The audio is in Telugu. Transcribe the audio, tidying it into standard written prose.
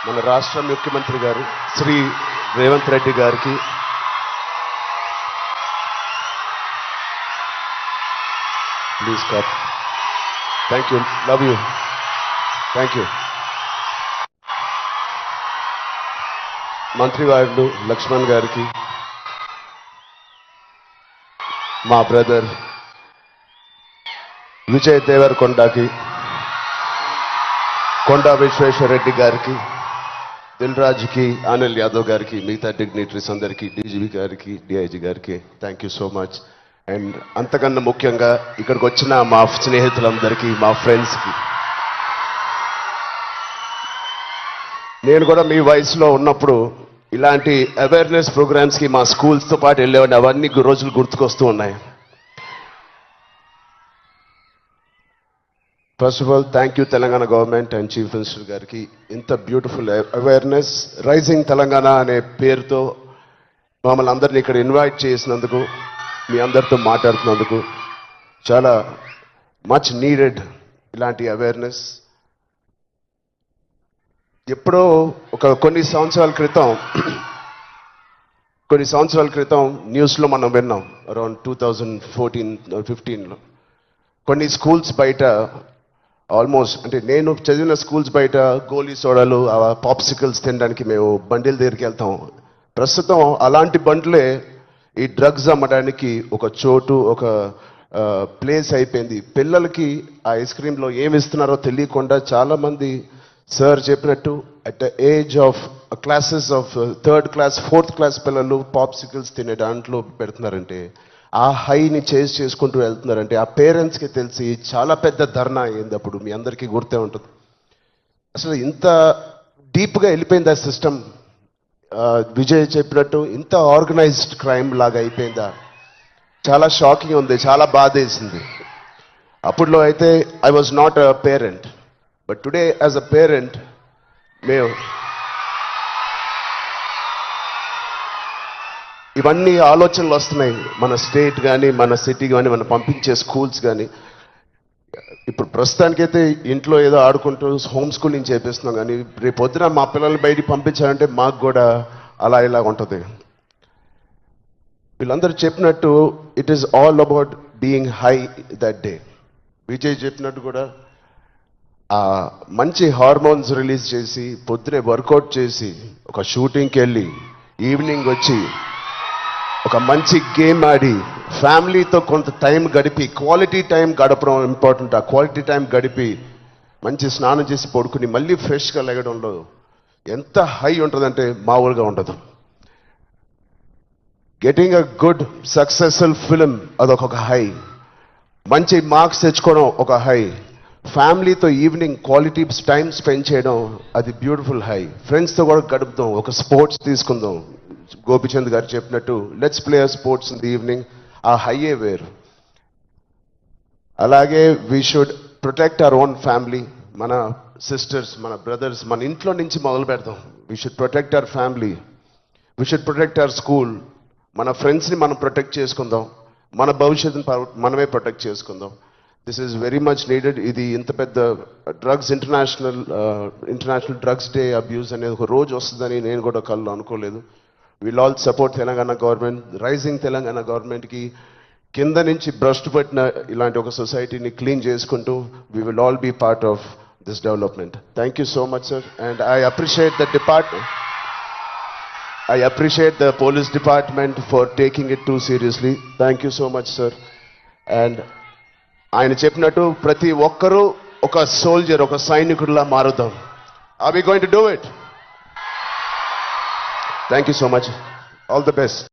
మన రాష్ట్ర ముఖ్యమంత్రి గారు శ్రీ రేవంత్ రెడ్డి గారికి ప్లీజ్ కప్. Thank you, love you, thank you. మంత్రివారులు లక్ష్మణ్ గారికి, మా బ్రదర్ విజయ్ దేవరకొండకి, కొండా విశ్వేశ్వరరెడ్డి గారికి, దిల్ రాజుకి, అనిల్ యాదవ్ గారికి, మిగతా డిగ్నిటరీస్ అందరికీ, డీజీపీ గారికి, డిఐజీ గారికి thank you so much. And అంతకన్నా ముఖ్యంగా ఇక్కడికి వచ్చిన మా స్నేహితులందరికీ, మా ఫ్రెండ్స్కి, నేను కూడా మీ వయసులో ఉన్నప్పుడు ఇలాంటి అవేర్నెస్ ప్రోగ్రామ్స్కి మా స్కూల్స్తో పాటు వెళ్ళేవాడిని. అవన్నీ రోజులు గుర్తుకొస్తూ ఉన్నాయి. First of all thank you Telangana government and chief minister గారికి. ఇంత బ్యూటిఫుల్ అవేర్నెస్ రైజింగ్ తెలంగాణ అనే పేరుతో మమ్మల్ని అందరినీ ఇక్కడ ఇన్వైట్ చేసినందుకు, మీ అందరితో మాట్లాడుతున్నందుకు చాలా మచ్ నీడెడ్ ఇలాంటి అవేర్నెస్. ఎప్పుడో కొన్ని సంవత్సరాల క్రితం న్యూస్లో మనం విన్నాం, అరౌండ్ 2014-15లో కొన్ని స్కూల్స్ బయట ఆల్మోస్ట్, అంటే నేను చదివిన స్కూల్స్ బయట గోలీ సోడాలు, పాప్సికల్స్ తినడానికి మేము బండిల దగ్గరికి వెళ్తాం. ప్రస్తుతం అలాంటి బండ్లే ఈ డ్రగ్స్ అమ్మడానికి ఒక చోటు, ఒక ప్లేస్ అయిపోయింది. పిల్లలకి ఆ ఐస్ క్రీమ్లో ఏమి ఇస్తున్నారో తెలియకుండా చాలామంది సార్ చెప్పినట్టు at the age of classes of 3rd class 4th class పిల్లలు పాప్సికల్స్ తినే దాంట్లో పెడుతున్నారంటే, ఆ హైని చేజ్ చేసుకుంటూ వెళ్తున్నారంటే ఆ పేరెంట్స్కి తెలిసి చాలా పెద్ద ధర్నా అయింది. అప్పుడు మీ అందరికీ గుర్తే ఉంటుంది. అసలు ఇంత డీప్గా వెళ్ళిపోయింది ఆ సిస్టమ్. విజయ్ చెప్పినట్టు ఇంత ఆర్గనైజ్డ్ క్రైమ్ లాగా అయిపోయిందా? చాలా షాకింగ్ ఉంది, చాలా బాధ వేసింది. అప్పుడులో అయితే I was not a parent, but today as a parent మేము ఇవన్నీ ఆలోచనలు వస్తున్నాయి. మన స్టేట్ కానీ, మన సిటీ కానీ, మనం పంపించే స్కూల్స్ కానీ. ఇప్పుడు ప్రస్తుతానికైతే ఇంట్లో ఏదో ఆడుకుంటూ హోమ్ స్కూలింగ్ చేపిస్తున్నాం, కానీ రేపు పొద్దున మా పిల్లల్ని బయటికి పంపించాలంటే మాకు కూడా అలా ఇలా ఉంటుంది. వీళ్ళందరూ చెప్పినట్టు it is all about being high that day. Vijay చెప్పినట్టు కూడా మంచి హార్మోన్స్ రిలీజ్ చేసి, పొద్దునే వర్కౌట్ చేసి, ఒక షూటింగ్కి వెళ్ళి, ఈవినింగ్ వచ్చి ఒక మంచి గేమ్ ఆడి, ఫ్యామిలీతో కొంత టైం గడిపి, క్వాలిటీ టైం గడపడం ఇంపార్టెంట్. ఆ క్వాలిటీ టైం గడిపి మంచి స్నానం చేసి పడుకుని మళ్ళీ ఫ్రెష్గా లెగడంలో ఎంత హై ఉంటుందంటే మామూలుగా ఉండదు. Getting a good successful film అదొక హై. మంచి మార్క్స్ తెచ్చుకోవడం ఒక హై. ఫ్యామిలీతో ఈవినింగ్ క్వాలిటీ టైం స్పెండ్ చేయడం అది బ్యూటిఫుల్ హై. ఫ్రెండ్స్తో కూడా గడుపుదాం, ఒక స్పోర్ట్స్ తీసుకుందాం. గోపిచంద్ గారు చెప్పినట్టు let's play sports in the evening. ఆ హైయే వేరు. అలాగే we should protect our own family. మన సిస్టర్స్, మన బ్రదర్స్, మన ఇంట్లో నుంచి మొదలు పెడతాం. We should protect our family, we should protect our school. మన ఫ్రెండ్స్ని మనం ప్రొటెక్ట్ చేసుకుందాం, మన భవిష్యత్తుని మనమే ప్రొటెక్ట్ చేసుకుందాం. This is very much needed. ఇది ఇంత పెద్ద drugs international drugs day abuse అనేది ఒక రోజు వస్తుందని నేను కూడా కళ్ళు అనుకోలేదు. Will all support Telangana government, rising Telangana గవర్నమెంట్కి. కింద నుంచి భ్రష్టు పట్టిన ఇలాంటి ఒక సొసైటీని క్లీన్ చేసుకుంటూ we will all be part of this development. Thank you so much sir. And I appreciate the police department for taking it too seriously. Thank you so much sir. And ఆయన చెప్పినట్టు ప్రతి ఒక్కరూ ఒక సోల్జర్, ఒక సైనికుడిలా మారుదాం. Are we going to do it? Thank you so much. All the best.